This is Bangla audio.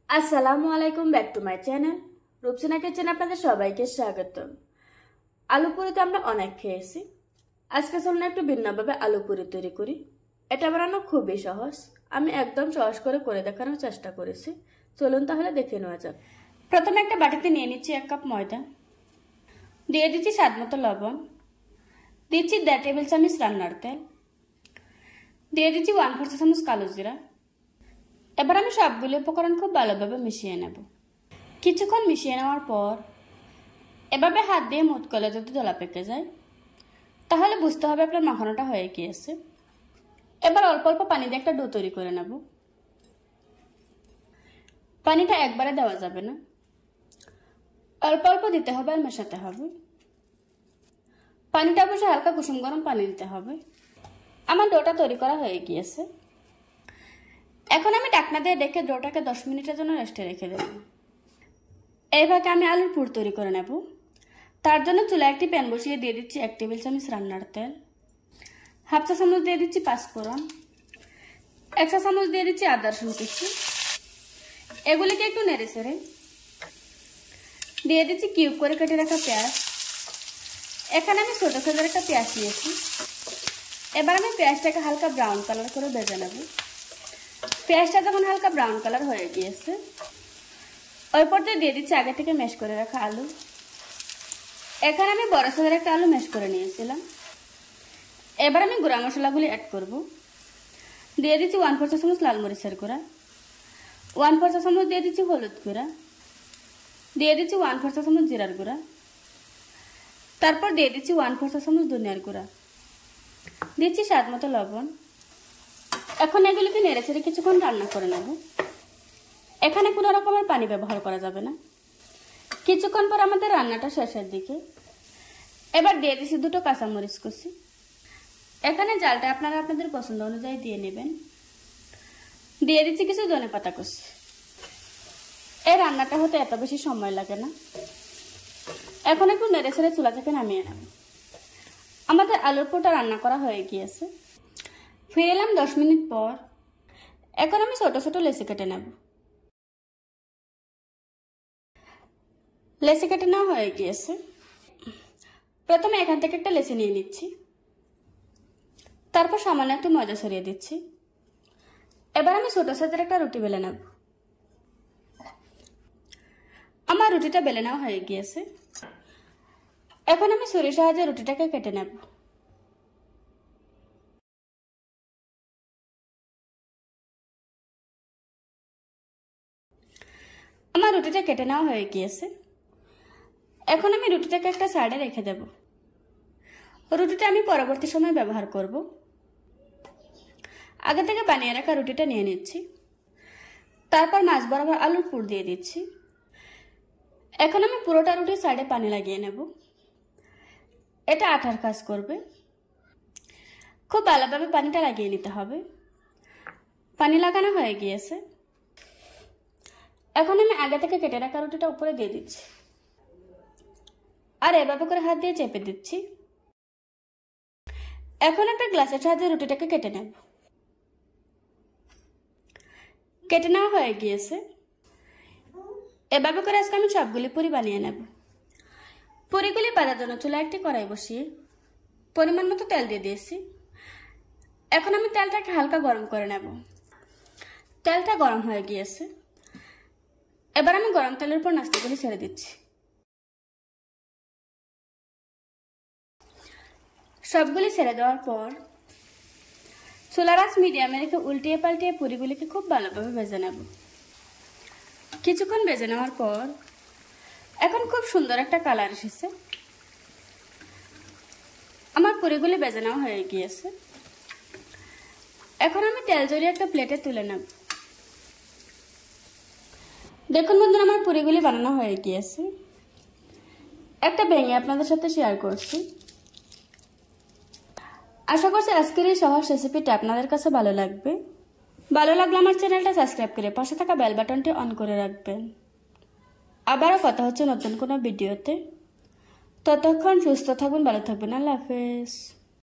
আসসালামু আলাইকুম, back to my channel Rupsina kitchen. আপনাদের সবাইকে স্বাগতম। আলু পুরি তো আমরা অনেক খেয়েছি। আজকে চলুন একটু ভিন্নভাবে আলু পুরি তৈরি করি। এটা বানানো খুবই সহজ। আমি একদম সহজ করে দেখানোর চেষ্টা করেছি। চলুন তাহলে দেখে নেওয়া যাক। প্রথমে একটা বাটিতে নিয়ে নিচ্ছি 1 কাপ ময়দা, দিয়ে দিচ্ছি স্বাদ মতো লবণ, দিচ্ছি 1.5 টেবিল চামচ রান্নার তেল, দিয়ে দিচ্ছি 1/4 চা চামচ কালো জিরা। এবার আমি সবগুলো উপকরণ খুব ভালোভাবে মিশিয়ে নেব। কিছুক্ষণ মিশিয়ে নেওয়ার পর এভাবে হাত দিয়ে মুঠ করলে যদি দলা পেকে যায় তাহলে বুঝতে হবে আপনার মাখানোটা হয়ে গিয়েছে। এবার অল্প অল্প পানি দিয়ে একটা ডো তৈরি করে নেব। পানিটা একবারে দেওয়া যাবে না, অল্প অল্প দিতে হবে আর মেশাতে হবে। পানিটা অবশ্যই হালকা কুসুম গরম পানি দিতে হবে। আমার ডোটা তৈরি করা হয়ে গিয়েছে। এখন আমি ঢাকনা দিয়ে ঢেকে ডোটাকে 10 মিনিটের জন্য রেস্টে রেখে দেব। এইভাবে আমি আলুর পুর তৈরি করে নেব। তার জন্য চুলায় একটি প্যান বসিয়ে দিয়ে দিচ্ছি 1 টেবিল চামচ রান্নার তেল, 1/2 চা চামচ দিয়ে দিচ্ছি পাঁচফোড়ন, 1 চা চামচ দিয়ে দিচ্ছি আদা রসুন কুচি। এগুলিকে একটু নেড়ে চেড়ে দিয়ে দিচ্ছি কিউব করে কেটে রাখা পেঁয়াজ। এখানে আমি ছোট সাইজের একটা পেঁয়াজ নিয়েছি। এবার আমি পেঁয়াজটাকে হালকা ব্রাউন কালার করে ভেজে নেব। পেঁয়াজটা যখন হালকা ব্রাউন কালার হয়ে গিয়েছে ওই পর্যায়ে দিয়ে দিচ্ছি আগে থেকে ম্যাশ করে রাখা আলু। এখানে আমি বড় সাইজের একটা আলু ম্যাশ করে নিয়েছিলাম। এবার আমি গুঁড়া মশলাগুলি অ্যাড করব। দিয়ে দিচ্ছি 1/4 চা চামচ লাল মরিচের গুঁড়া, 1/4 চা চামচ দিয়ে দিচ্ছি হলুদ গুঁড়া, দিয়ে দিচ্ছি 1/4 চা চামচ জিরার গুঁড়া, তারপর দিয়ে দিচ্ছি 1/4 চা চামচ ধনিয়ার গুঁড়া, দিচ্ছি স্বাদ মতো লবণ। এখন এগুলিকে নেড়ে ছেড়ে কিছুক্ষণ রান্না করে নেব। এখানে কোনো রকমের পানি ব্যবহার করা যাবে না। কিছুক্ষণ পর আমাদের রান্নাটা শেষের দিকে। এবার দিয়ে দিচ্ছি 2টো কাঁচামরিচ কুচি। এখানে জালটা আপনারা আপনাদের পছন্দ অনুযায়ী দিয়ে নেবেন। দিয়ে দিচ্ছি কিছু ধনেপাতা কুচি। এই রান্নাটা হতে এত বেশি সময় লাগে না। এখন একটু নেড়ে ছেড়ে চুলা থেকে নামিয়ে নেব। আমাদের আলুর পুরটা রান্না করা হয়ে গিয়েছে। ফিরে এলাম 10 মিনিট পর। এখন আমি ছোট ছোট লেচি কেটে নেব। লেচি কেটে নেওয়া হয়ে গিয়েছে। প্রথমে এখান থেকে একটা লেচি নিয়ে নিচ্ছি, তারপর সামান্য একটু ময়দা ছড়িয়ে দিচ্ছি। এবার আমি ছোট সাইজের একটা রুটি বেলে নেব। আমার রুটিটা বেলে নেওয়া হয়ে গিয়েছে। এখন আমি ছুরির সাহায্যে রুটিটাকে কেটে নেব। আমার রুটিটা কেটে নেওয়া হয়ে গিয়েছে। এখন আমি রুটিটাকে একটা সাইডে রেখে দেব। রুটিটা আমি পরবর্তী সময় ব্যবহার করব। আগে থেকে বানিয়ে রাখা রুটিটা নিয়ে নিচ্ছি, তারপর মাছ বরাবর আলুর পুর দিয়ে দিচ্ছি। এখন আমি পুরোটা রুটির সাইডে পানি লাগিয়ে নেব। এটা আঠার কাজ করবে। খুব ভালোভাবে পানিটা লাগিয়ে নিতে হবে। পানি লাগানো হয়ে গিয়েছে। এখন আমি আগে থেকে কেটে রাখা রুটিটা উপরে দিয়ে দিচ্ছি আর এভাবে করে হাত দিয়ে চেপে দিচ্ছি। এখন একটা গ্লাসের সাহায্যে রুটিটাকে কেটে নেব। কেটে নেওয়া হয়ে গিয়েছে। এভাবে করে আজকে আমি সবগুলি পুরি বানিয়ে নেব। পুরিগুলি ভাজার জন্য চুলায় একটি কড়াই বসিয়ে পরিমাণ মতো তেল দিয়ে দিয়েছি। এখন আমি তেলটাকে হালকা গরম করে নেব। তেলটা গরম হয়ে গিয়েছে। এবার আমি গরম তেলের উপর নাস্তাগুলি ছেড়ে দিচ্ছি। সবগুলি ছেড়ে দেওয়ার পর চুলার আঁচ মিডিয়ামে রেখে উল্টিয়ে পাল্টিয়ে পুরিগুলিকে খুব ভালোভাবে ভেজে নেব। কিছুক্ষণ ভেজে নেওয়ার পর এখন খুব সুন্দর একটা কালার এসেছে। আমার পুরিগুলি ভেজে নেওয়া হয়ে গিয়েছে। এখন আমি তেল জড়িয়ে একটা প্লেটে তুলে নেব। দেখুন বন্ধুরা, আমার পুরিগুলি বানানো হয়ে গিয়েছে। একটা ভেঙে আপনাদের সাথে শেয়ার করছি। আশা করছি আজকের এই সহজ রেসিপিটা আপনাদের কাছে ভালো লাগবে। ভালো লাগলে আমার চ্যানেলটা সাবস্ক্রাইব করে পাশে থাকা বেল বাটনটি অন করে রাখবেন। আবারও কথা হচ্ছে নতুন কোনো ভিডিওতে। ততক্ষণ সুস্থ থাকুন, ভালো থাকবেন। আল্লাহ হাফেজ।